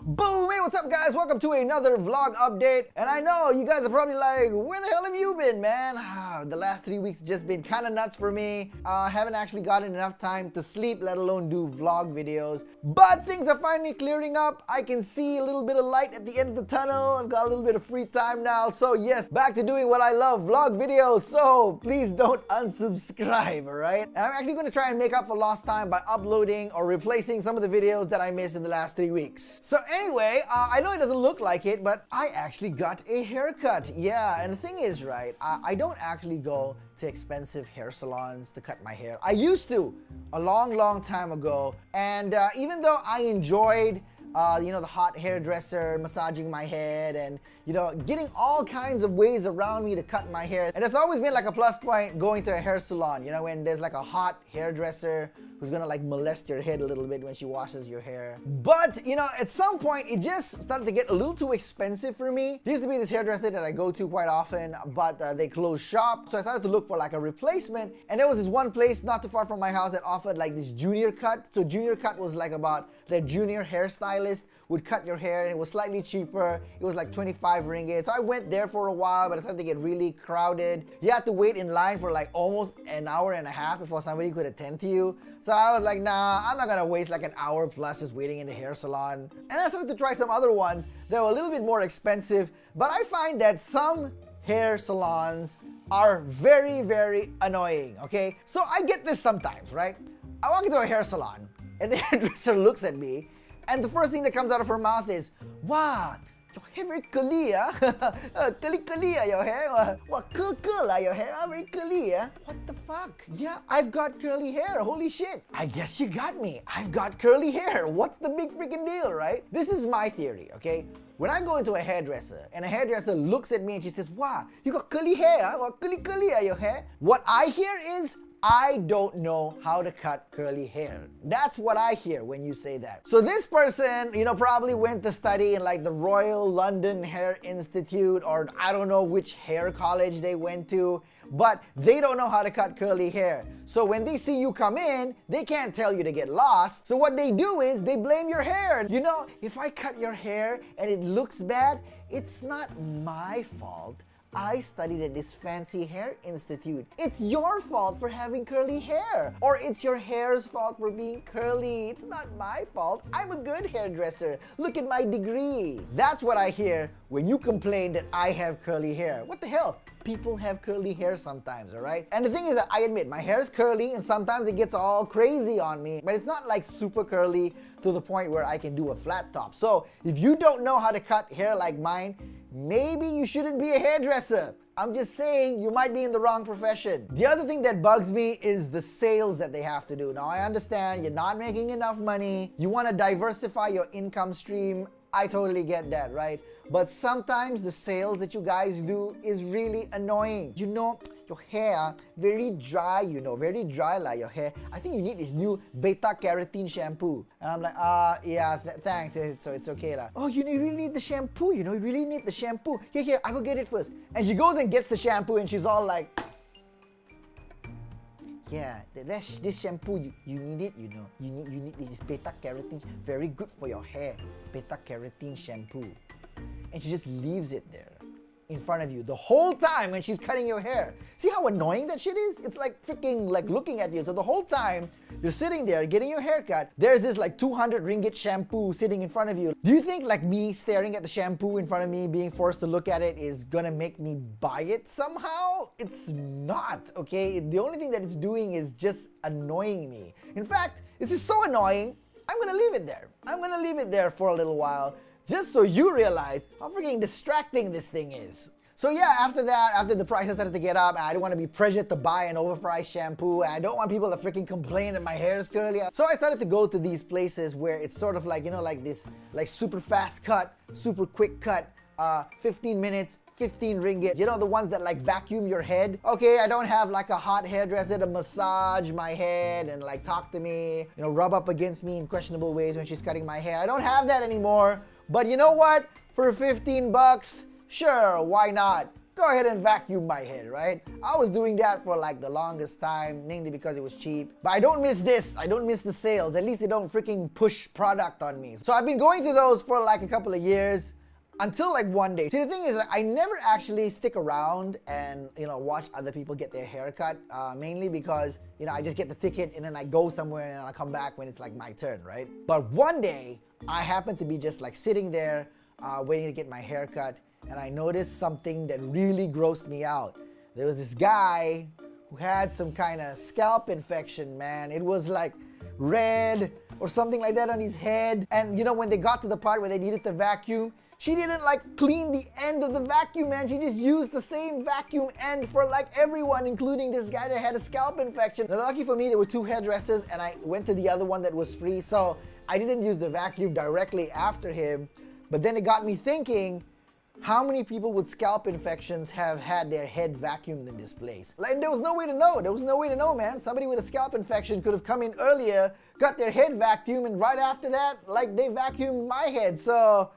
Boom! Hey, what's up, guys? Welcome to another vlog update. And I know you guys are probably like, where the hell have you been, man? The last 3 weeks just been kind of nuts for me. Haven't actually gotten enough time to sleep, let alone do vlog videos. But things are finally clearing up. I can see a little bit of light at the end of the tunnel. I've got a little bit of free time now. So yes, back to doing what I love, vlog videos. So please don't unsubscribe, alright? And I'm actually going to try and make up for lost time by uploading or replacing some of the videos that I missed in the last 3 weeks. So anyway, I know it doesn't look like it, but I actually got a haircut. Yeah, and the thing is, right, I don't actually go to expensive hair salons to cut my hair. I used to a long time ago, and even though I enjoyed the hot hairdresser massaging my head and, getting all kinds of ways around me to cut my hair. And it's always been like a plus point going to a hair salon, when there's like a hot hairdresser who's gonna like molest your head a little bit when she washes your hair. But, at some point it just started to get a little too expensive for me. There used to be this hairdresser that I go to quite often, but they closed shop. So I started to look for like a replacement. And there was this one place not too far from my house that offered like this junior cut. So junior cut was like about the junior hairstylist would cut your hair, and it was slightly cheaper. It was like 25 ringgit. So I went there for a while, but it started to get really crowded. You had to wait in line for like almost an hour and a half before somebody could attend to you. So I was like, nah, I'm not gonna waste like an hour plus just waiting in the hair salon. And I started to try some other ones that were a little bit more expensive, but I find that some hair salons are very annoying, okay? So I get this sometimes, right? I walk into a hair salon and the hairdresser looks at me, and the first thing that comes out of her mouth is, wow, your hair very curly, curly, your hair. What, curl, your hair, very curly, What the fuck? Yeah, I've got curly hair, holy shit. I guess you got me. I've got curly hair. What's the big freaking deal, right? This is my theory, okay? When I go into a hairdresser and a hairdresser looks at me and she says, wow, you got curly hair, what curly, your hair? What I hear is, I don't know how to cut curly hair. That's what I hear when you say that. So this person, probably went to study in like the Royal London Hair Institute, or I don't know which hair college they went to, but they don't know how to cut curly hair. So when they see you come in, they can't tell you to get lost. So what they do is they blame your hair. If I cut your hair and it looks bad, it's not my fault. I studied at this fancy hair institute. It's your fault for having curly hair. Or it's your hair's fault for being curly. It's not my fault. I'm a good hairdresser. Look at my degree. That's what I hear when you complain that I have curly hair. What the hell? People have curly hair sometimes, alright? And the thing is that I admit, my hair is curly and sometimes it gets all crazy on me, but it's not like super curly to the point where I can do a flat top. So if you don't know how to cut hair like mine, maybe you shouldn't be a hairdresser. I'm just saying you might be in the wrong profession. The other thing that bugs me is the sales that they have to do. Now I understand you're not making enough money. You want to diversify your income stream. I totally get that, right? But sometimes the sales that you guys do is really annoying. Your hair very dry, very dry like your hair. I think you need this new beta carotene shampoo. And I'm like, yeah, thanks, so it's okay lah. Oh, you really need the shampoo, you really need the shampoo. Here, I go get it first. And she goes and gets the shampoo and she's all like, yeah, this shampoo, you need it, You need this beta carotene, very good for your hair. Beta carotene shampoo. And she just leaves it there in front of you the whole time when she's cutting your hair. See how annoying that shit is? It's like freaking like looking at you. So the whole time you're sitting there getting your hair cut, there's this like 200 ringgit shampoo sitting in front of you. Do you think like me staring at the shampoo in front of me, being forced to look at it, is gonna make me buy it somehow? It's not, okay? The only thing that it's doing is just annoying me. In fact, this is so annoying, I'm gonna leave it there. I'm gonna leave it there for a little while, just so you realize how freaking distracting this thing is. So yeah, after that, after the prices started to get up, I don't want to be pressured to buy an overpriced shampoo, and I don't want people to freaking complain that my hair is curly. So I started to go to these places where it's sort of like, like this, like super fast cut, super quick cut, 15 minutes, 15 ringgit. The ones that like vacuum your head. Okay, I don't have like a hot hairdresser to massage my head and like talk to me, rub up against me in questionable ways when she's cutting my hair. I don't have that anymore. But you know what? For 15 bucks, sure, why not? go ahead and vacuum my head, right? I was doing that for like the longest time, mainly because it was cheap. But I don't miss this. I don't miss the sales. At least they don't freaking push product on me. So I've been going through those for like a couple of years. Until like one day. See, the thing is, I never actually stick around and, watch other people get their hair cut, mainly because, I just get the ticket and then I go somewhere and I'll come back when it's like my turn, right? But one day, I happened to be just like sitting there, waiting to get my hair cut, and I noticed something that really grossed me out. There was this guy who had some kind of scalp infection, man. It was like red or something like that on his head. And when they got to the part where they needed to vacuum, she didn't like clean the end of the vacuum, man. She just used the same vacuum end for like everyone, including this guy that had a scalp infection. Now, lucky for me, there were 2 hairdressers and I went to the other one that was free. So I didn't use the vacuum directly after him. But then it got me thinking, how many people with scalp infections have had their head vacuumed in this place? And there was no way to know. There was no way to know, man. Somebody with a scalp infection could have come in earlier, got their head vacuumed, and right after that, like they vacuumed my head. So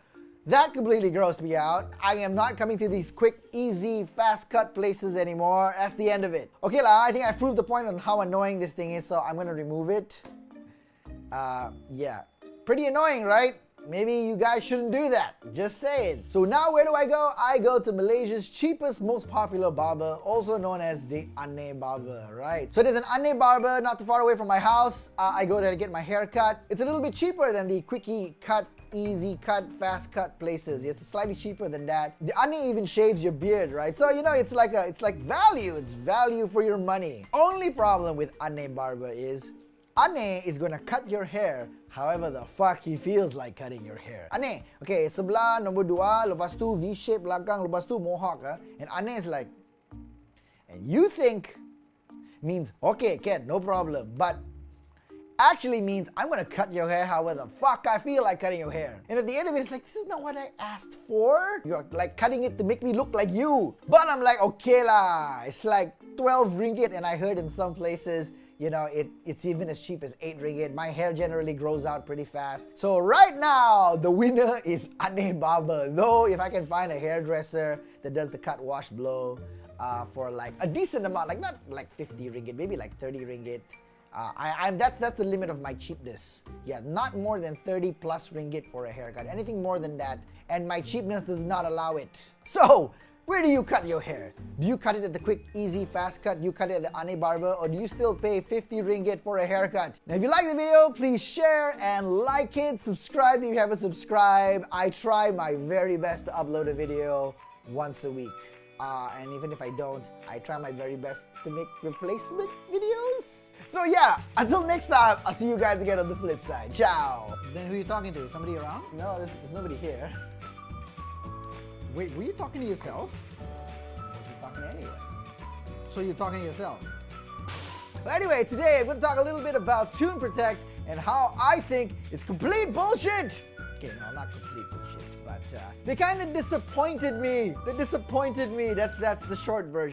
that completely grossed me out. I am not coming to these quick, easy, fast cut places anymore. That's the end of it. Okay, I think I've proved the point on how annoying this thing is, so I'm gonna remove it. Yeah, pretty annoying, right? Maybe you guys shouldn't do that. Just saying. So now where do I go? I go to Malaysia's cheapest, most popular barber, also known as the Aneh Barber, right? So there's an Aneh Barber not too far away from my house. I go there to get my hair cut. It's a little bit cheaper than the quickie cut, easy cut, fast cut places. It's slightly cheaper than that. The Aneh even shaves your beard, right? So it's like value. It's value for your money. Only problem with Aneh Barber is Aneh is gonna cut your hair however the fuck he feels like cutting your hair. Aneh, okay, sebelah nombor 2, lepas tu V-shape belakang, lepas tu mohawk, and Aneh is like, and you think means, okay, Ken, no problem, but actually means I'm gonna cut your hair however the fuck I feel like cutting your hair. And at the end of it, it's like, this is not what I asked for. You're like cutting it to make me look like you. But I'm like, okay lah, it's like 12 ringgit, and I heard in some places, it's even as cheap as 8 ringgit. My hair generally grows out pretty fast. So right now, the winner is Aneh Barber. Though, if I can find a hairdresser that does the cut, wash, blow for like a decent amount, like not like 50 ringgit, maybe like 30 ringgit. That's the limit of my cheapness. Yeah, not more than 30 plus ringgit for a haircut. Anything more than that, and my cheapness does not allow it. So, where do you cut your hair? Do you cut it at the quick, easy, fast cut? Do you cut it at the Aneh Barber? Or do you still pay 50 ringgit for a haircut? Now, if you like the video, please share and like it. Subscribe if you haven't subscribed. I try my very best to upload a video once a week. And even if I don't, I try my very best to make replacement videos. So yeah, until next time, I'll see you guys again on the flip side. Ciao. Then who are you talking to? Somebody around? No, there's nobody here. Wait, were you talking to yourself? Or were you talking to anyone? So you're talking to yourself. But anyway, today I'm going to talk a little bit about Tune Protect and how I think it's complete bullshit. Okay, no, not complete bullshit, but they kind of disappointed me. They disappointed me. That's the short version.